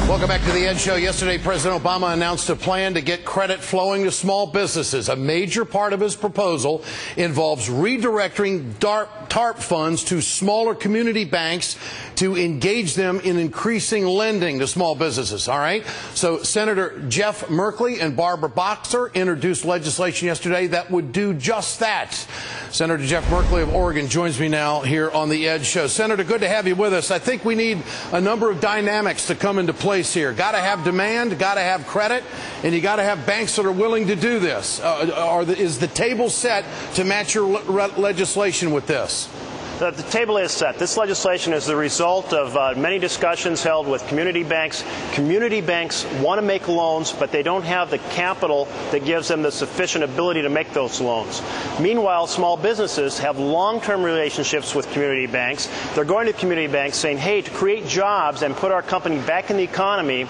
Welcome back to the Ed Show. Yesterday, President Obama announced a plan to get credit flowing to small businesses. A major part of his proposal involves redirecting TARP funds to smaller community banks to engage them in increasing lending to small businesses. All right. So Senator Jeff Merkley and Barbara Boxer introduced legislation yesterday that would do just that. Senator Jeff Merkley of Oregon joins me now here on the Ed Show. Senator, good to have you with us. I think we need a number of dynamics to come into place here. Got to have demand, got to have credit, and you got to have banks that are willing to do this. Is the table set to match your legislation with this? The table is set. This legislation is the result of many discussions held with community banks. Community banks want to make loans, but they don't have the capital that gives them the sufficient ability to make those loans. Meanwhile, small businesses have long-term relationships with community banks. They're going to community banks saying, hey, to create jobs and put our company back in the economy,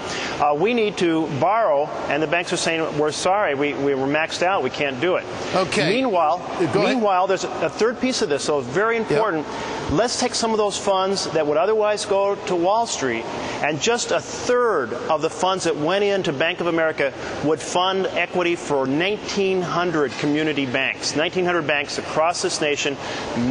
we need to borrow. And the banks are saying, we're sorry, we were maxed out. We can't do it. Okay. Meanwhile, there's a third piece of this, so it's very important. Yep. Let's take some of those funds that would otherwise go to Wall Street, and just a third of the funds that went into Bank of America would fund equity for 1,900 community banks. 1,900 banks across this nation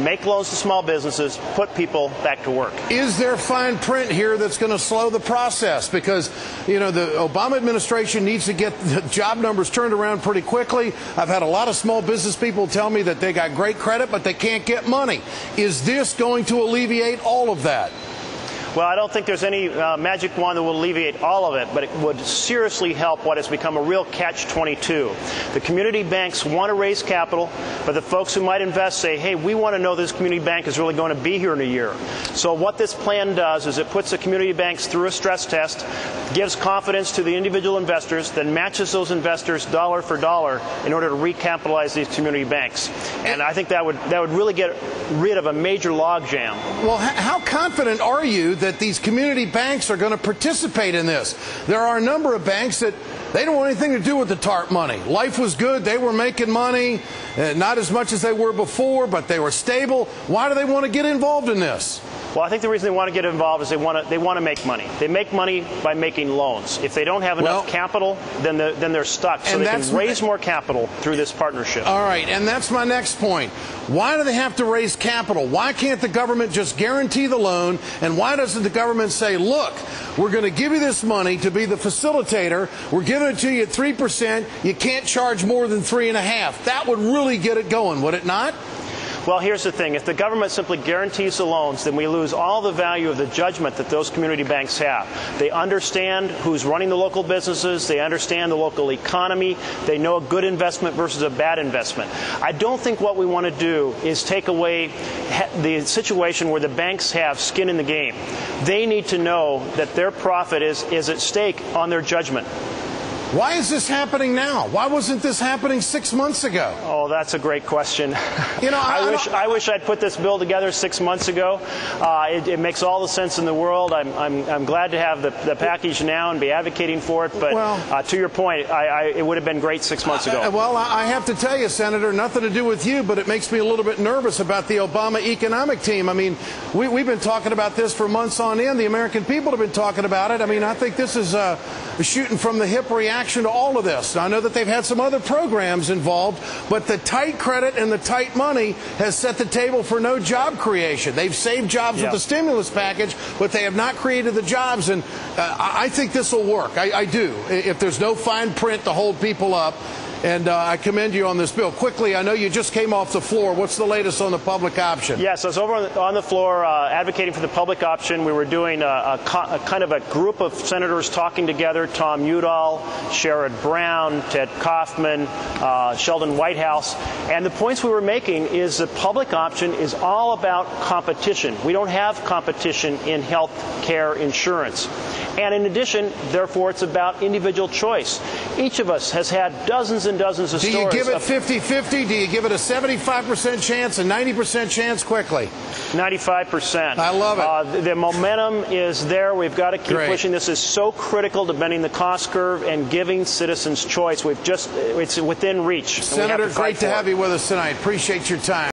make loans to small businesses, put people back to work. Is there fine print here that's going to slow the process? Because, you know, the Obama administration needs to get the job numbers turned around pretty quickly. I've had a lot of small business people tell me that they got great credit, but they can't get money. Is this going to alleviate all of that? Well, I don't think there's any magic wand that will alleviate all of it, but it would seriously help what has become a real catch-22. The community banks want to raise capital, but the folks who might invest say, hey, we want to know this community bank is really going to be here in a year. So what this plan does is it puts the community banks through a stress test, gives confidence to the individual investors, then matches those investors dollar for dollar in order to recapitalize these community banks. And I think that would really get rid of a major logjam. Well, how confident are you that these community banks are going to participate in this? There are a number of banks that they don't want anything to do with the TARP money. Life was good. They were making money, not as much as they were before, but they were stable. Why do they want to get involved in this? Well, I think the reason they want to get involved is they want to make money. They make money by making loans. If they don't have enough capital, then they're stuck. So they can raise more capital through this partnership. All right, and that's my next point. Why do they have to raise capital? Why can't the government just guarantee the loan? And why doesn't the government say, look, we're going to give you this money to be the facilitator. We're giving it to you at 3%. You can't charge more than 3.5%. That would really get it going, would it not? Well, here's the thing. If the government simply guarantees the loans, then we lose all the value of the judgment that those community banks have. They understand who's running the local businesses. They understand the local economy. They know a good investment versus a bad investment. I don't think what we want to do is take away the situation where the banks have skin in the game. They need to know that their profit is at stake on their judgment. Why is this happening now? Why wasn't this happening 6 months ago? Oh, that's a great question. You know, I wish I'd put this bill together 6 months ago. It makes all the sense in the world. I'm glad to have the package now and be advocating for it. But to your point, it would have been great 6 months ago. Well, I have to tell you, Senator, nothing to do with you, but it makes me a little bit nervous about the Obama economic team. I mean, we've been talking about this for months on end. The American people have been talking about it. I mean, I think this is a shooting from the hip reaction to all of this. I know that they've had some other programs involved, but the tight credit and the tight money has set the table for no job creation. They've saved jobs with the stimulus package, but they have not created the jobs, and I think this will work. I do. If there's no fine print to hold people up. And I commend you on this bill. Quickly, I know you just came off the floor. What's the latest on the public option? Yes, I was over on the floor advocating for the public option. We were doing a kind of a group of senators talking together, Tom Udall, Sherrod Brown, Ted Kaufman, Sheldon Whitehouse. And the points we were making is the public option is all about competition. We don't have competition in health care insurance. And in addition, therefore, it's about individual choice. Each of us has had dozens and dozens of stories. Do you give it 50-50? Do you give it a 75% chance, a 90% chance? Quickly. 95%. I love it. The momentum is there. We've got to keep pushing. This is so critical to bending the cost curve and giving citizens choice. It's within reach. Senator, great to have you with us tonight. Appreciate your time.